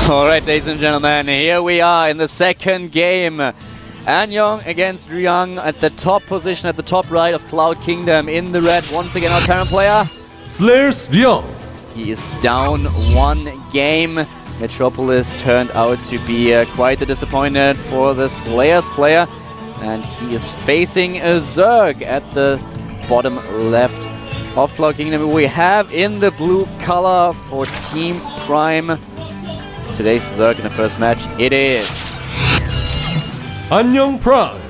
Alright, ladies and gentlemen, here we are in the second game. Annyung against Ryung at the top position, at the top right of Cloud Kingdom in the red. Once again, our Terran player. Slayers Ryung. He is down one game. Metropolis turned out to be quite the disappointment for the Slayers player. And he is facing a Zerg at the bottom left of Cloud Kingdom. We have in the blue color for Team Prime. Today's Zerg in the first match, it is Annyung Prime.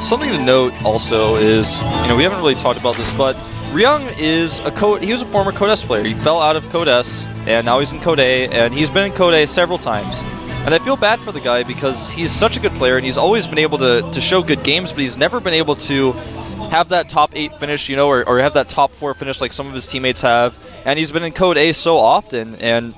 Something to note also is, we haven't really talked about this, but Ryung is he was a former Code S player. He fell out of Code S, and now he's in Code A, and he's been in Code A several times. And I feel bad for the guy because he's such a good player, and he's always been able to show good games, but he's never been able to have that top 8 finish, or have that top 4 finish like some of his teammates have. And he's been in Code A so often, and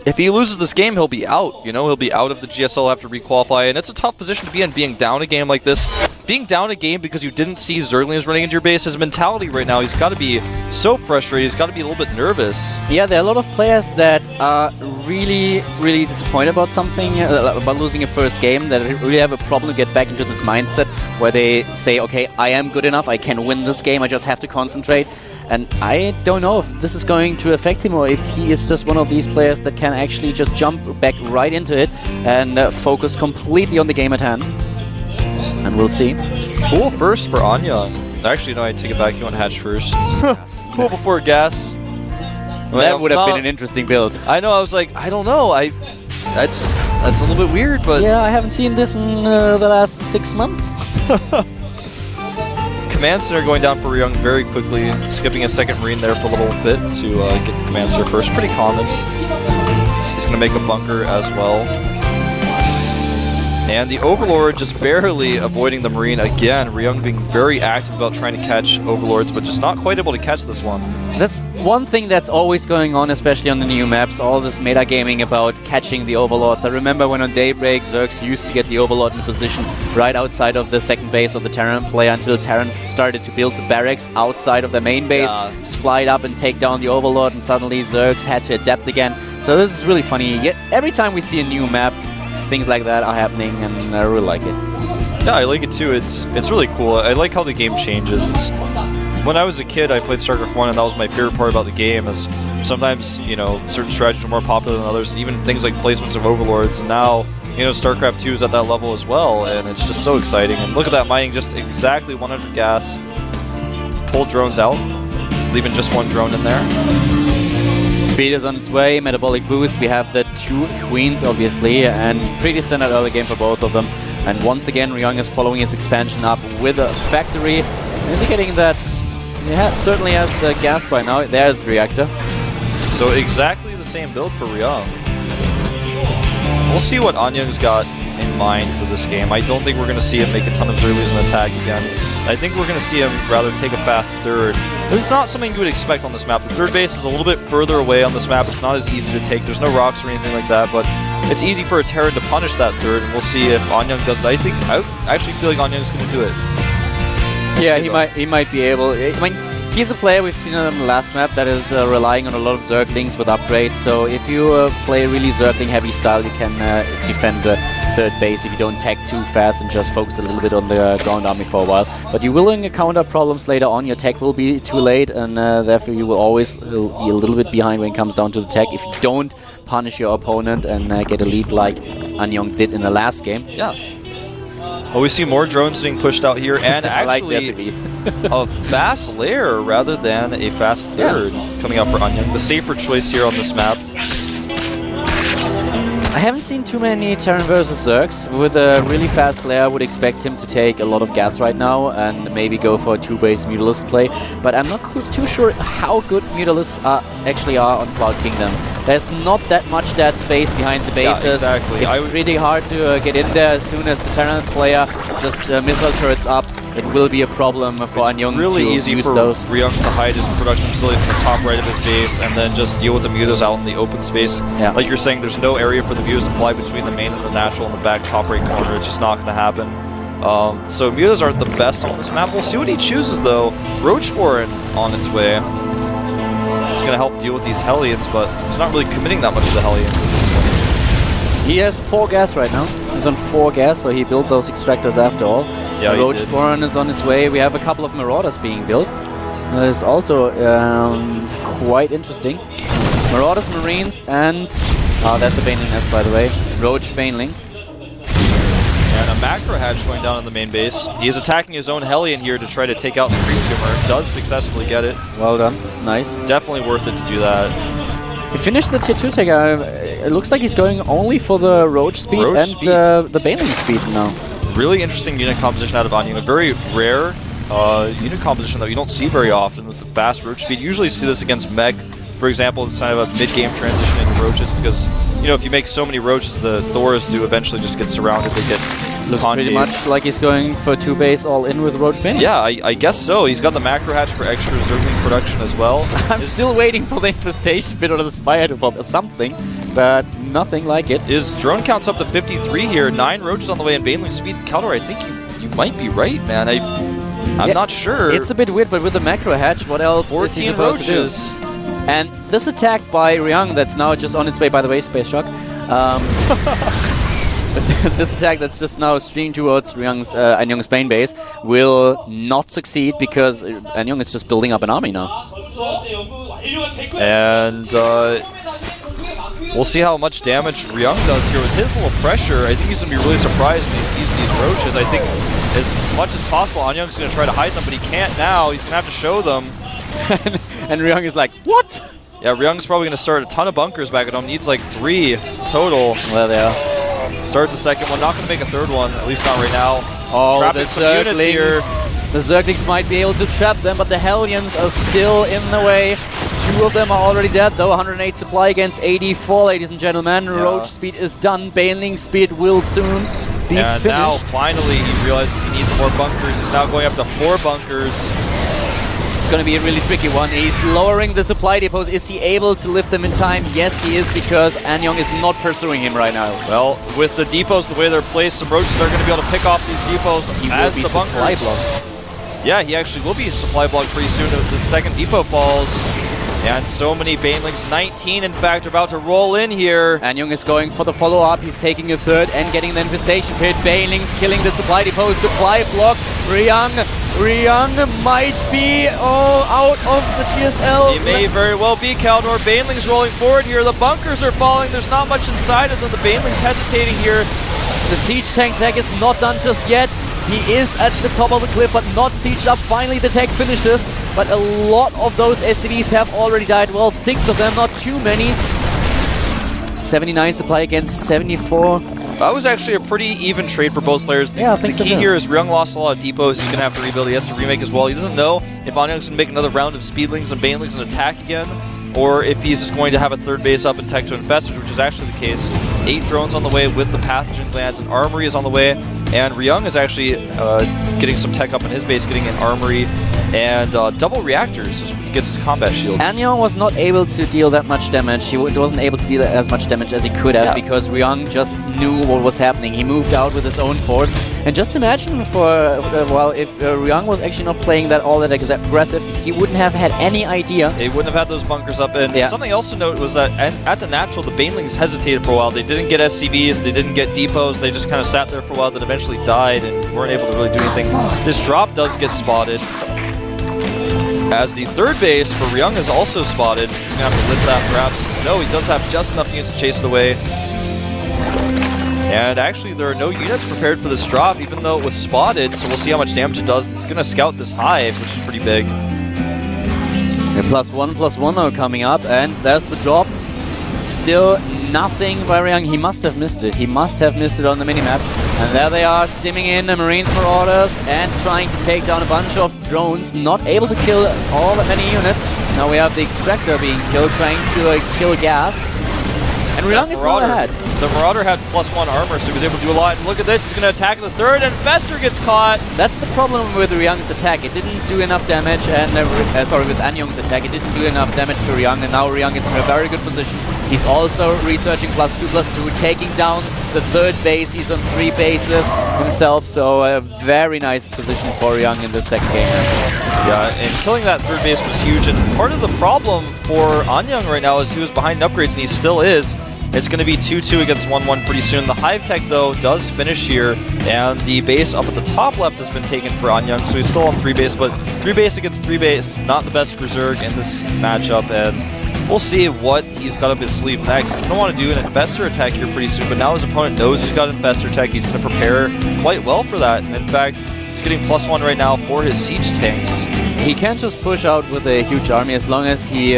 if he loses this game, he'll be out. He'll be out of the GSL after requalify, and it's a tough position to be in, being down a game like this. Being down a game because you didn't see Zerglings running into your base, his mentality right now, he's got to be so frustrated, he's got to be a little bit nervous. Yeah, there are a lot of players that are really, really disappointed about something, about losing a first game, that really have a problem to get back into this mindset where they say, okay, I am good enough, I can win this game, I just have to concentrate. And I don't know if this is going to affect him or if he is just one of these players that can actually just jump back right into it and focus completely on the game at hand. And we'll see. Cool first for Annyung. Actually, no, I take it back. You want Hatch first. Cool before Gas. That would have been an interesting build. I know. I was like, I don't know. That's a little bit weird, but yeah, I haven't seen this in the last 6 months. Command Center going down for Ryung very quickly, skipping a second Marine there for a little bit to get the Command Center first. Pretty common. He's going to make a bunker as well. And the Overlord just barely avoiding the Marine again. Ryung being very active about trying to catch Overlords, but just not quite able to catch this one. That's one thing that's always going on, especially on the new maps, all this metagaming about catching the Overlords. I remember when on Daybreak, Zergs used to get the Overlord in position right outside of the second base of the Terran player until Terran started to build the barracks outside of their main base, just fly it up and take down the Overlord, and suddenly Zergs had to adapt again. So this is really funny. Yet every time we see a new map, things like that are happening, and I really like it. Yeah, I like it too. It's really cool. I like how the game changes. When I was a kid, I played StarCraft 1, and that was my favorite part about the game, is sometimes, certain strategies are more popular than others, even things like placements of Overlords, and now, StarCraft 2 is at that level as well, and it's just so exciting. And look at that mining, just exactly 100 gas. Pull drones out, leaving just one drone in there. Speed is on its way, metabolic boost. We have the 2 queens, obviously, and pretty standard early game for both of them. And once again, Ryung is following his expansion up with a factory, indicating that he certainly has the gas by now. There's the reactor. So exactly the same build for Ryung. We'll see what Annyung's got in mind for this game. I don't think we're going to see him make a ton of Zerglies and attack again. I think we're going to see him rather take a fast third. This is not something you would expect on this map. The third base is a little bit further away on this map. It's not as easy to take. There's no rocks or anything like that, but it's easy for a Terran to punish that third. And we'll see if Annyung does it. I actually feel like Annyung's going to do it. Yeah, he might be able. I mean, he's a player we've seen on the last map that is relying on a lot of Zerglings with upgrades. So if you play really Zergling heavy style, you can defend the third base if you don't tech too fast and just focus a little bit on the ground army for a while. But you will encounter problems later on. Your tech will be too late, and therefore you will always be a little bit behind when it comes down to the tech if you don't punish your opponent and get a lead like Annyung did in the last game. Yeah. Well, we see more drones being pushed out here, and actually a fast lair rather than a fast third coming out for Annyung. The safer choice here on this map. I haven't seen too many Terran versus Zergs. With a really fast lair, I would expect him to take a lot of gas right now and maybe go for a 2-base Mutalisk play. But I'm not too sure how good Mutalisks actually are on Cloud Kingdom. There's not that much dead space behind the bases. Yeah, exactly. It's pretty hard to get in there as soon as the Terran player just missile turrets up. It will be a problem for Annyung really to easy use for those. Ryung to hide his production facilities in the top right of his base and then just deal with the mutas out in the open space. Yeah. Like you're saying, there's no area for the mutas to fly between the main and the natural in the back top right corner. It's just not going to happen. So mutas aren't the best on this map. We'll see what he chooses though. Roach Warren on its way. going to help deal with these Hellions, but he's not really committing that much to the Hellions at this point. He has 4 gas right now. He's on 4 gas, so he built those extractors after all. Yeah, Roach Sporn is on his way. We have a couple of Marauders being built. That is also quite interesting. Marauders, Marines, and... that's a Baneling nest, by the way. Roach Baneling. And a macro hatch going down on the main base. He is attacking his own Hellion here to try to take out the creep tumor. Does successfully get it. Well done. Nice. Definitely worth it to do that. He finished the tier 2 tag. It looks like he's going only for the Roach speed the Baneling speed now. Really interesting unit composition out of Annyung. A very rare unit composition that you don't see very often with the fast Roach speed. You usually see this against Meg, for example. It's kind of a mid-game transition into Roaches because, you know, if you make so many Roaches, the Thors do eventually just get surrounded. They get looks pretty much like he's going for 2 base all in with Roach Baneling. Yeah, I guess so. He's got the macro hatch for extra Zergling production as well. I'm still waiting for the infestation bit or the Spire to pop or something, but nothing like it. His drone count's up to 53 here. 9 Roaches on the way in Baneling speed. Keldor, I think you might be right, man. I'm not sure. It's a bit weird, but with the macro hatch, what else 14 is he supposed Roaches. to do? And this attack by Ryung that's now just on its way, by the way, Space Shock. This attack that's just now streamed towards Annyung's main base will not succeed because Annyung is just building up an army now. And we'll see how much damage Ryung does here with his little pressure. I think he's going to be really surprised when he sees these Roaches. I think as much as possible, Annyung's going to try to hide them, but he can't now. He's going to have to show them. And Ryung is like, what? Yeah, Ryung's probably going to start a ton of bunkers back at home. Needs like 3 total. Well, there are. Starts a second one. Not going to make a third one, at least not right now. Oh, trapping some units here. The Zerglings might be able to trap them, but the Hellions are still in the way. 2 of them are already dead, though. 108 supply against 84, ladies and gentlemen. Yeah. Roach speed is done. Baneling speed will soon be finished. Now, finally, he realizes he needs more bunkers. He's now going up to 4 bunkers. It's going to be a really tricky one. He's lowering the supply depots. Is he able to lift them in time? Yes, he is, because Annyung is not pursuing him right now. Well, with the depots the way they're placed, some Roaches are going to be able to pick off these depots as the bunkers. Supply block. Yeah, he actually will be supply block pretty soon if the second depot falls. And so many Banelings, 19 in fact, are about to roll in here. Annyung is going for the follow-up. He's taking a third and getting the infestation pit. Banelings killing the supply depot. Supply block. Ryung might be out of the GSL. He may very well be, Keldor. Banelings rolling forward here. The bunkers are falling. There's not much inside of them. The Banelings hesitating here. The siege tank tag is not done just yet. He is at the top of the cliff, but not sieged up. Finally, the tag finishes. But a lot of those SCVs have already died. Well, 6 of them, not too many. 79 supply against 74. That was actually a pretty even trade for both players. Yeah, I think the key here is Ryung lost a lot of depots. He's going to have to rebuild. He has to remake as well. He doesn't know if Annyung's going to make another round of Speedlings and Banelings and attack again, or if he's just going to have a third base up and tech to Infestors, which is actually the case. 8 drones on the way with the pathogen glands, and Armory is on the way. And Ryung is actually getting some tech up in his base, getting an Armory and double reactors so he gets his combat shields. Annyung was not able to deal that much damage. He wasn't able to deal as much damage as he could have because Ryung just knew what was happening. He moved out with his own force. And just imagine for well, if Ryung was actually not playing all that aggressive, he wouldn't have had any idea. He wouldn't have had those bunkers up. And something else to note was that at the natural, the Banelings hesitated for a while. They didn't get SCVs, they didn't get depots, they just kind of sat there for a while that eventually died and weren't able to really do anything. This drop does get spotted. As the third base for Ryung is also spotted. He's going to have to lift that perhaps. No, he does have just enough units to chase it away. And actually, there are no units prepared for this drop, even though it was spotted, so we'll see how much damage it does. It's going to scout this hive, which is pretty big. And +1/+1 are coming up, and there's the drop. Still nothing by Ryung. He must have missed it. He must have missed it on the minimap. And there they are, stimming in the Marines Marauders and trying to take down a bunch of drones. Not able to kill all that many units. Now we have the Extractor being killed, trying to kill gas. And Ryung is not ahead. The Marauder had +1 armor, so he was able to do a lot. And look at this, he's going to attack the third, and Fester gets caught. That's the problem with Ryung's attack. It didn't do enough damage, and sorry, with Annyung's attack, it didn't do enough damage to Ryung, and now Ryung is in a very good position. He's also researching +2/+2, taking down the third base. He's on 3 bases himself, so a very nice position for Ryung in the second game. Yeah, and killing that third base was huge. And part of the problem for Annyung right now is he was behind in upgrades, and he still is. It's going to be 2-2 against 1-1 pretty soon. The Hive Tech, though, does finish here, and the base up at the top left has been taken for Annyung, so he's still on 3 base, but 3 base against 3 base, not the best for Zerg in this matchup, and we'll see what he's got up his sleeve next. He's going to want to do an Infestor attack here pretty soon, but now his opponent knows he's got an Infestor attack. He's going to prepare quite well for that, and in fact, he's getting +1 right now for his siege tanks. He can't just push out with a huge army as long as he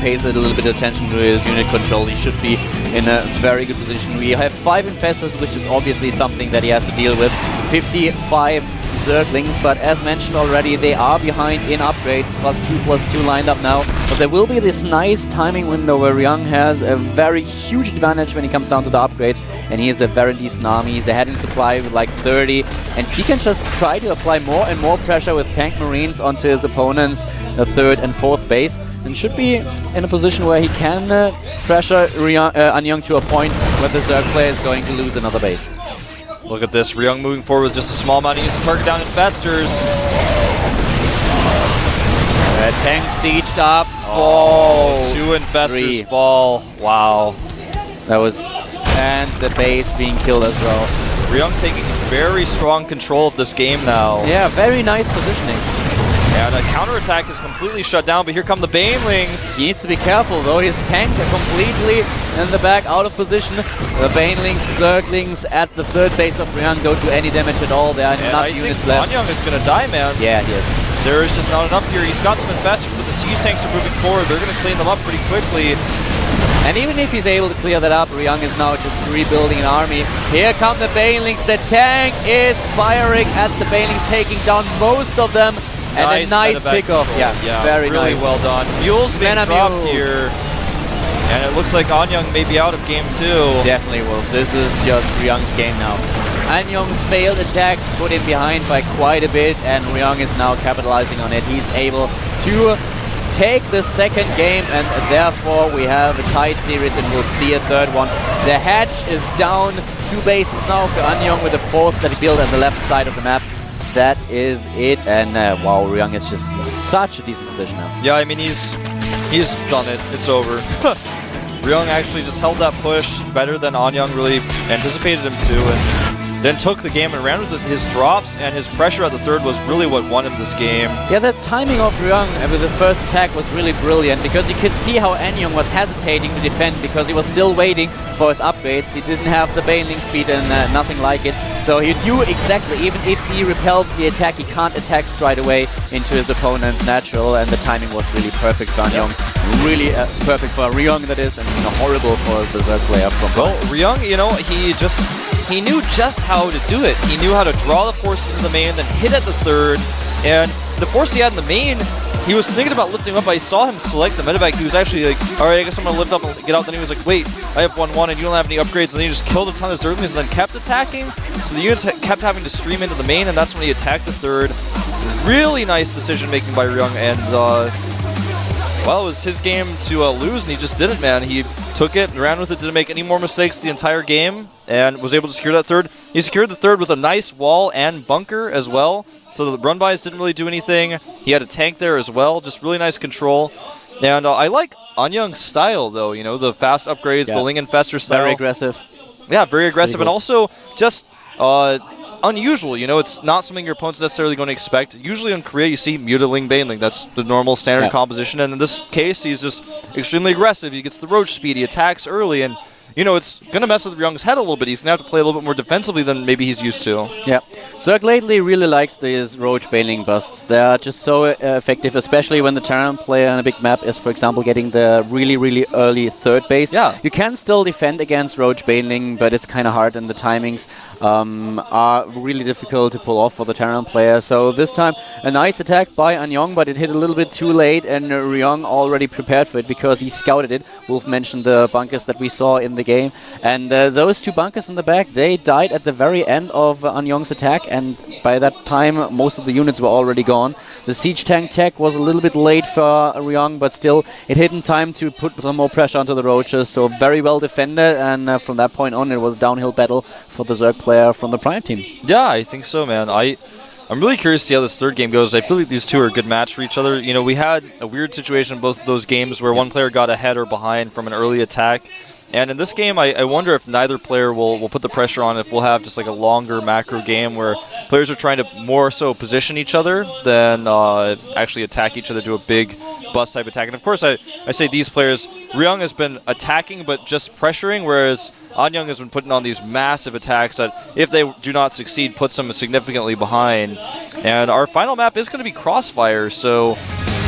pays a little bit of attention to his unit control. He should be in a very good position. We have 5 Infestors, which is obviously something that he has to deal with. 55 Zerglings, but as mentioned already, they are behind in upgrades. +2/+2 lined up now. But there will be this nice timing window where Ryung has a very huge advantage when it comes down to the upgrades. And he is a very decent army. He's ahead in supply with like 30. And he can just try to apply more and more pressure with tank marines onto his opponent's third and fourth base. And should be in a position where he can pressure Annyung to a point where the Zerg player is going to lose another base. Look at this, Ryung moving forward with just a small amount of use to target down Infestors. Tank sieged up. Oh, 2 Infestors fall. Wow. That was... and the base being killed as well. Ryung taking very strong control of this game now. Yeah, very nice positioning. And a counterattack is completely shut down, but here come the Banelings. He needs to be careful though, his tanks are completely in the back, out of position. The Banelings, Zerglings at the third base of Ryung don't do any damage at all. There are enough units left. Annyung is going to die, man. Yeah, he is. There is just not enough here. He's got some Infestors, but the siege tanks are moving forward. They're going to clean them up pretty quickly. And even if he's able to clear that up, Ryung is now just rebuilding an army. Here come the Banelings. The tank is firing at the Banelings, taking down most of them. And a nice pickoff. Yeah, very really nice. Well done. Mules being dropped here. And it looks like Annyung may be out of game 2. Definitely will. This is just Ryung's game now. Annyung's failed attack put him behind by quite a bit, and Ryung is now capitalizing on it. He's able to take the second game, and therefore we have a tight series, and we'll see a third one. The hatch is down 2 bases now for Annyung, with the 4th that he built on the left side of the map. That is it, and wow, Ryung is just in such a decent position now. Yeah, I mean, he's done it. It's over. Ryung actually just held that push better than Annyung really anticipated him to, and then took the game and ran with it. His drops and his pressure at the third was really what won him this game. Yeah, the timing of Ryung with the first attack was really brilliant, because you could see how Annyung was hesitating to defend because he was still waiting for his upgrades. He didn't have the Baneling speed and nothing like it. So he knew exactly, even if he repels the attack, he can't attack straight away into his opponent's natural, and the timing was really perfect for Annyung. Really perfect for Ryung, that is, and horrible for the Zerg player from Well, Ryung, you know, he knew just how to do it. He knew how to draw the force into the main, then hit at the third, and the force he had in the main, he was thinking about lifting up. I saw him select the medevac. He was actually like, alright, I guess I'm going to lift up and get out. Then he was like, wait, I have 1-1 and you don't have any upgrades. And then he just killed a ton of Zerglings and then kept attacking. So the units kept having to stream into the main, and that's when he attacked the third. Really nice decision making by Ryung, and well, it was his game to lose, and he just did it, man. He took it and ran with it, didn't make any more mistakes the entire game, and was able to secure that third. He secured the third with a nice wall and bunker as well, so the run-bys didn't really do anything. He had a tank there as well, just really nice control. And I like Annyung's style, though, you know, the fast upgrades, the Ling Infestor style. Very aggressive. Yeah, very aggressive, and also just unusual, you know, it's not something your opponent's necessarily going to expect. Usually in Korea, you see Mutiling Baneling. That's the normal standard composition, and in this case, he's just extremely aggressive. He gets the roach speed, he attacks early, and, you know, it's going to mess with Ryung's head a little bit. He's going to have to play a little bit more defensively than maybe he's used to. Yeah. Zerg lately really likes these roach Baneling busts. They are just so effective, especially when the Terran player on a big map is, for example, getting the really, really early third base. Yeah. You can still defend against roach Baneling, but it's kind of hard, and the timings are really difficult to pull off for the Terran player. So this time, a nice attack by Annyung, but it hit a little bit too late, and Ryung already prepared for it because he scouted it. Wolf mentioned the bunkers that we saw in the game. And those two bunkers in the back, they died at the very end of Annyung's attack, and by that time most of the units were already gone. The siege tank tech was a little bit late for Ryung, but still it hit in time to put some more pressure onto the roaches, so very well defended, and from that point on it was a downhill battle for the Zerg player from the Prime team. Yeah, I think so, man. I'm really curious to see how this third game goes. I feel like these two are a good match for each other. You know, we had a weird situation in both of those games where one player got ahead or behind from an early attack. And in this game, I wonder if neither player will put the pressure on, if we'll have just like a longer macro game where players are trying to more so position each other than actually attack each other, do a big bust type attack. And of course, I say these players, Ryung has been attacking but just pressuring, whereas Annyung has been putting on these massive attacks that, if they do not succeed, puts them significantly behind. And our final map is going to be Crossfire, so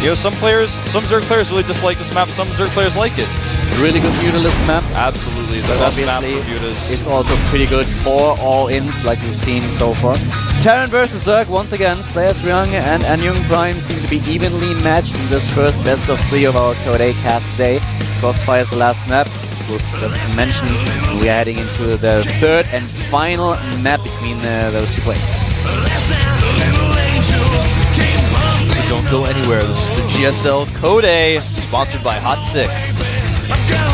you know, some Zerg players really dislike this map, some Zerg players like it. It's a really good Mutalist map. Absolutely, the best map for Mutas. It's also pretty good for all-ins like we've seen so far. Terran versus Zerg once again. Slayers Ryung and Annyung Prime seem to be evenly matched in this first best of 3 of our Code A cast today. Crossfire is the last map. We'll just mention we are heading into the third and final map between those two players. So don't go anywhere. This is the GSL Code A, sponsored by Hot 6.